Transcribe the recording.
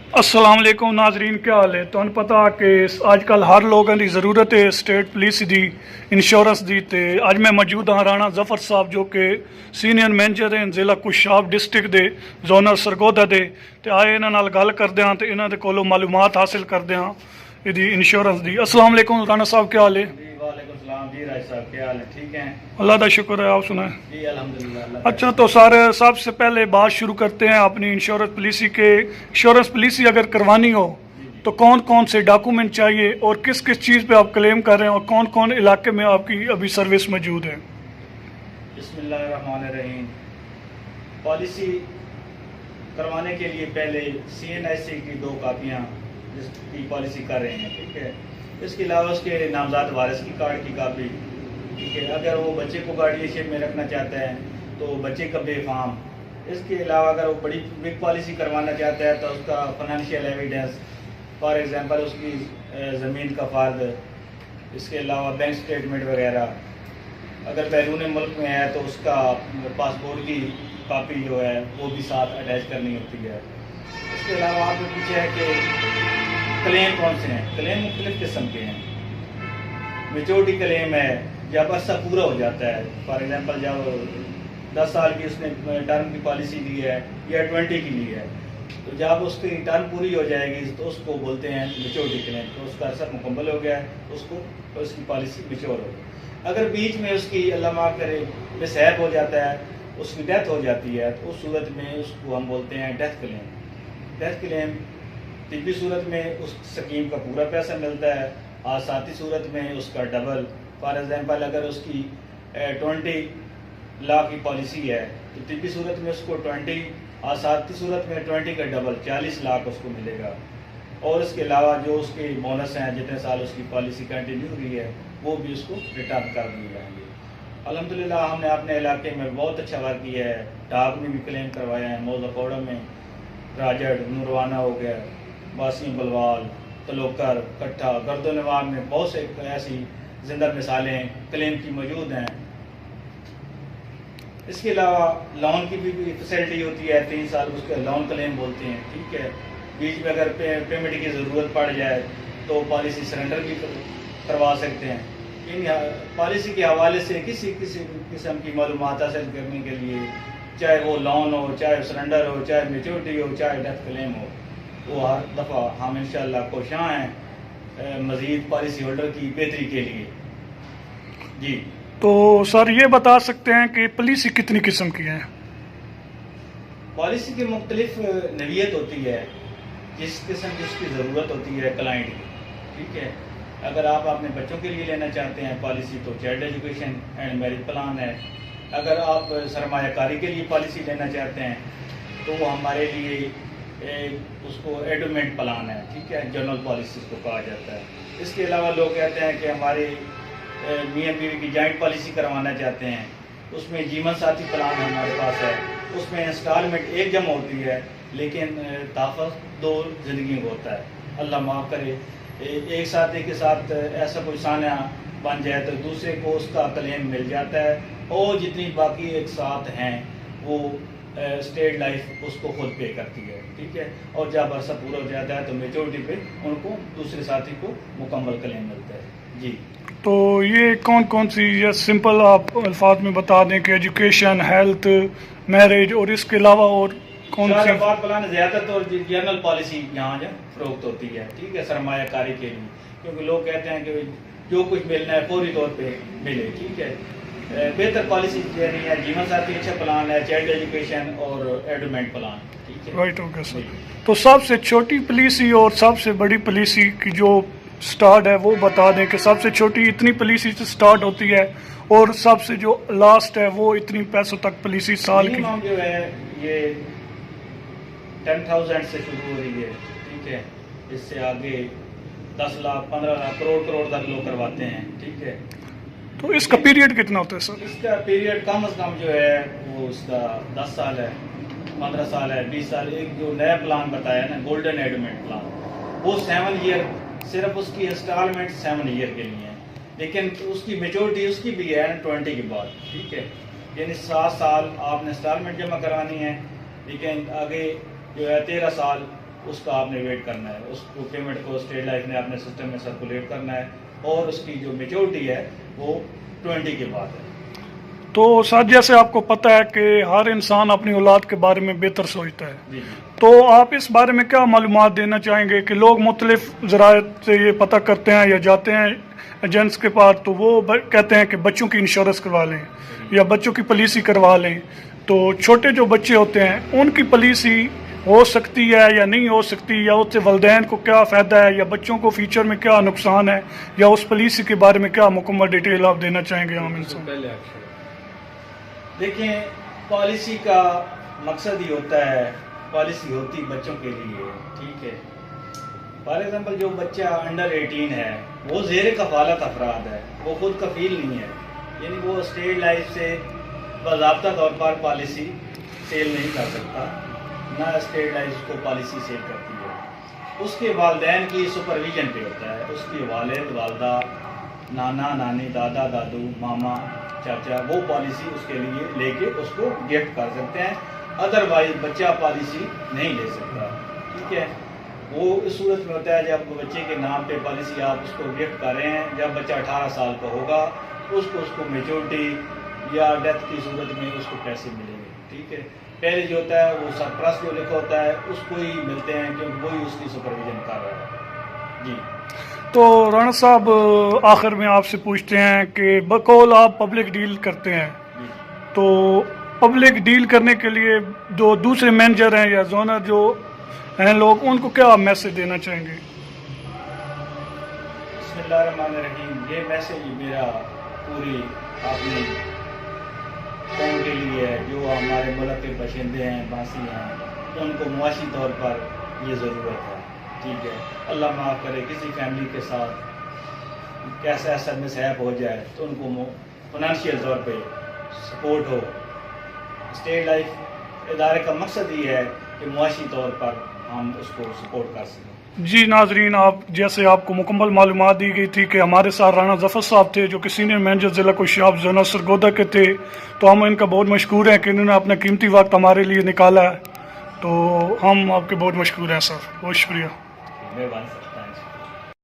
अस्सलाम वालेकुम नाजरीन, क्या हाल है। तुहानू पता कि अजकल हर लोगों की ज़रूरत है स्टेट पुलिस की इंश्योरेंस की। तो अज मैं मौजूद हाँ राणा जफर साहब जो कि सीनियर मैनेजर हैं जिला कुशाब डिस्ट्रिक्ट के जोनल सरगोधा के। तो आए इन्हां नाल गल करदे हाँ तो इन्हां दे कोलों मालूमात हासिल करदे हाँ इहदी इंश्योरेंस की। अस्सलाम वालेकुम राणा साहब, क्या हाल है। जी वालेकुम सलाम जी राय साहब, क्या हाल है? ठीक हैं अल्लाह का शुक्र है, आप सुनाएं। जी अल्हम्दुलिल्लाह। अल्लाह अच्छा, तो सर सबसे पहले बात शुरू करते हैं अपनी इंश्योरेंस पॉलिसी के। इंश्योरेंस पॉलिसी अगर करवानी हो तो कौन कौन से डॉक्यूमेंट चाहिए और किस किस चीज़ पे आप क्लेम कर रहे हैं और कौन कौन इलाके में आपकी अभी सर्विस मौजूद है। बिस्मिल्लाहिर्रहमानिर्रहीम। पॉलिसी करवाने के लिए पहले CNIC की 2 कापियाँ जिसकी पॉलिसी कर रहे हैं, ठीक है। इसके अलावा उसके नामज़द वारिस की कार्ड की कापी, ठीक है। अगर वो बच्चे को गार्डियनशिप में रखना चाहता है तो बच्चे का बेफाम। इसके अलावा अगर वो बड़ी बिग पॉलिसी करवाना चाहता है तो उसका फाइनेंशियल एविडेंस, फॉर एग्जांपल उसकी ज़मीन का फ़र्द, इसके अलावा बैंक स्टेटमेंट वगैरह। अगर बैरून मुल्क में है तो उसका पासपोर्ट की कापी जो है वो भी साथ अटैच करनी होती है। इसके अलावा आपने पूछा है कि क्लेम कौन से हैं। क्लेम मुख्तलिफ किस्म के हैं। मेच्योरिटी क्लेम है जब अरसा पूरा हो जाता है, फॉर एग्जांपल जब 10 साल की उसने टर्म की पॉलिसी ली है या 20 की ली है, तो जब उसकी टर्म पूरी हो जाएगी तो उसको बोलते हैं मेच्योरिटी क्लेम। तो उसका अरसा मुकम्मल हो गया है, उसको तो उसकी पॉलिसी मेच्योर हो गई। अगर बीच में उसकी अल्लाह माफ़ करे मिसहैप हो जाता है, उसकी डेथ हो जाती है, तो उस सूरत में उसको हम बोलते हैं डेथ क्लेम। डेथ क्लेम तिब्बी सूरत में उस स्कीम का पूरा पैसा मिलता है, आसाती सूरत में उसका डबल। फॉर एग्जांपल अगर उसकी 20 लाख की पॉलिसी है तो तिब्बी सूरत में उसको 20, आसाती सूरत में 20 का डबल 40 लाख उसको मिलेगा। और इसके अलावा जो उसके बोनस हैं, जितने साल उसकी पॉलिसी कंटिन्यू हुई है, वो भी उसको रिटर्न कर दिए जाएंगे। अल्हम्दुलिल्लाह हमने अपने इलाके में बहुत अच्छा वर्क किया है। डाक में भी क्लेम करवाया है, मौज़ाकोड़ा में, राजड़, नूरवाना हो गया, बासी बलवाल, तलोकर, कट्ठा, गर्दनवार में बहुत से ऐसी जिंदा मिसालें क्लेम की मौजूद हैं। इसके अलावा लोन की भी फैसिलिटी होती है, 3 साल उसके लोन क्लेम बोलते हैं, ठीक है। बीच में अगर पेमेंट की ज़रूरत पड़ जाए तो पॉलिसी सरेंडर भी करवा सकते हैं। इन पॉलिसी के हवाले से किसी किसी किस्म की मालूमात हासिल करने के लिए, चाहे वो लोन हो, चाहे सरेंडर हो, चाहे मेच्योरिटी हो, चाहे डेथ क्लेम हो, वो हर दफ़ा हम इंशाअल्लाह कोशां हैं मज़ीद पॉलिसी होल्डर की बेहतरी के लिए। जी तो सर ये बता सकते हैं कि पॉलिसी कितनी किस्म की है। पॉलिसी की मुख्तलिफ नवीयत होती है, जिस किस्म की उसकी ज़रूरत होती है क्लाइंट की, ठीक है। अगर आप अपने बच्चों के लिए लेना चाहते हैं पॉलिसी तो child education and marriage plan है। अगर आप सरमायाकारी के लिए पॉलिसी लेना चाहते हैं तो वो हमारे लिए उसको एडोमेंट प्लान है, ठीक है, जनरल पॉलिसी को कहा जाता है। इसके अलावा लोग कहते हैं कि हमारे मियाँ बीवी की जॉइंट पॉलिसी करवाना चाहते हैं, उसमें जीवन साथी प्लान हमारे पास है। उसमें इंस्टॉलमेंट एक जमा होती है लेकिन तहफ़्फ़ुज़ 2 ज़िंदगी में होता है। अल्लाह माफ़ करे एक साथी के साथ ऐसा कोई सान्या बन जाए तो दूसरे को उसका क्लेम मिल जाता है, और जितनी बाकी एक साथ हैं वो स्टेट लाइफ उसको खुद पे करती है, ठीक है। और जब अरसा पूरा हो जाता है तो मेच्योरिटी पे उनको दूसरे साथी को मुकम्मल क्लेम मिलता है। जी तो ये कौन कौन सी, या सिंपल आप अल्फाज में बता दें कि एजुकेशन, हेल्थ, मैरिज और इसके अलावा और कौन सी प्लान ज़्यादातर जनरल पॉलिसी यहाँ जो फरोख्त होती है, ठीक है, सरमायाकारी के लिए। क्योंकि लोग कहते हैं कि जो कुछ मिलना है फौरी तौर पे मिले, ठीक है। बेहतर पॉलिसी देनी है, जीवन साथी अच्छा प्लान है, चाइल्ड एजुकेशन और एडोमेंट प्लान, ठीक है। Right, okay sir. तो सबसे छोटी पॉलिसी और सबसे बड़ी पॉलिसी की जो स्टार्ट है वो बता दें कि सबसे छोटी इतनी पॉलिसी से स्टार्ट होती है और सबसे जो लास्ट है वो इतनी पैसों तक पॉलिसी साल की जो है ये 10,000 से शुरू हो रही है, ठीक है। इससे आगे 10 लाख, 15 लाख, करोड़ तक लोग करवाते हैं, ठीक है। तो इसका पीरियड कितना होता है सर। इसका पीरियड कम से कम जो है वो इसका 10 साल है, 15 साल है, 20 साल। एक जो नया प्लान बताया ना गोल्डन एडमेंट प्लान, वो 7 ईयर, सिर्फ उसकी इंस्टॉलमेंट 7 ईयर के लिए है, लेकिन उसकी मेच्योरिटी उसकी भी है 20 के बाद, ठीक है। यानी 7 साल आपने इंस्टॉलमेंट जमा करानी है, लेकिन आगे जो है 13 साल اس کا آپ نے ویٹ کرنا ہے. اس کو پیمنٹ کو اسٹیٹ لائف نے اپنے سسٹم میں سرکولیٹ کرنا ہے اور اس کی جو میچورٹی ہے وہ 20 کے بعد ہے. تو سر جیسے آپ کو پتہ ہے کہ ہر انسان اپنی اولاد کے بارے میں بہتر سوچتا ہے, جی تو آپ اس بارے میں کیا معلومات دینا چاہیں گے کہ لوگ مختلف ذرائع سے یہ پتہ کرتے ہیں یا جاتے ہیں ایجنٹس کے پاس, تو وہ کہتے ہیں کہ بچوں کی انشورنس کروا لیں یا بچوں کی پالیسی کروا لیں, تو چھوٹے جو بچے ہوتے ہیں ان کی پالیسی ہو سکتی ہے یا نہیں ہو سکتی, یا اس سے والدین کو کیا فائدہ ہے یا بچوں کو فیوچر میں کیا نقصان ہے, یا اس پالیسی کے بارے میں کیا مکمل ڈیٹیل آپ دینا چاہیں گے عام انسان؟ دیکھیں, پالیسی کا مقصد ہی ہوتا ہے, پالیسی ہوتی بچوں کے لیے, ٹھیک ہے. فار ایگزامپل جو بچہ انڈر 18 ہے وہ زیر کفالت افراد ہے, وہ خود کفیل نہیں ہے, یعنی وہ اسٹیٹ لائف سے باضابطہ طور پر پالیسی سیل نہیں کر سکتا, نہ اسٹیٹ لائف اس کو پالیسی سیل کرتی ہے. اس کے والدین کی سپرویژن پہ ہوتا ہے, اس کے والد والدہ, نانا نانی, دادا دادو, ماما چاچا, وہ پالیسی اس کے لیے لے کے اس کو گفٹ کر سکتے ہیں, ادروائز بچہ پالیسی نہیں لے سکتا, ٹھیک ہے. وہ اس صورت میں ہوتا ہے جب بچے کے نام پہ پالیسی آپ اس کو گفٹ کر رہے ہیں, جب بچہ 18 سال کا ہوگا اس کو میچورٹی یا ڈیتھ کی صورت میں اس کو پیسے ملیں گے, ٹھیک ہے. پہلے جو ہوتا ہے وہ سرپرست جو لکھا ہوتا ہے اس کو ہی ملتے ہیں کیونکہ وہی اس کی سپرویژن کر رہا ہے. جی تو رانا صاحب آخر میں آپ سے پوچھتے ہیں کہ بقول آپ پبلک ڈیل کرتے ہیں, تو پبلک ڈیل کرنے کے لیے جو دوسرے مینیجر ہیں یا زونر جو ہیں لوگ, ان کو کیا میسج دینا چاہیں گے؟ بسم اللہ الرحمن الرحیم. یہ میسج میرا پوری اپنی قوم کے لیے ہے جو ہمارے ملک کے باشندے ہیں, باسی ہیں, ان کو معاشی طور پر یہ ضرورت ہے, ٹھیک ہے. اللہ معاف کرے کسی فیملی کے ساتھ کیسا ایسا مسہیپ ہو جائے تو ان کو فنانشیل طور پہ سپورٹ ہو. اسٹیٹ لائف ادارے کا مقصد یہ ہے کہ معاشی طور پر ہم اس کو سپورٹ کر سکیں. جی ناظرین, آپ جیسے آپ کو مکمل معلومات دی گئی تھی کہ ہمارے ساتھ رانا ظفر صاحب تھے جو کہ سینئر مینیجر ضلع کوشیاب زونہ سرگودا کے تھے, تو ہم ان کا بہت مشکور ہیں کہ انہوں نے اپنا قیمتی وقت ہمارے لیے نکالا ہے, تو ہم آپ کے بہت مشکور ہیں سر, بہت شکریہ. مہربانی سر.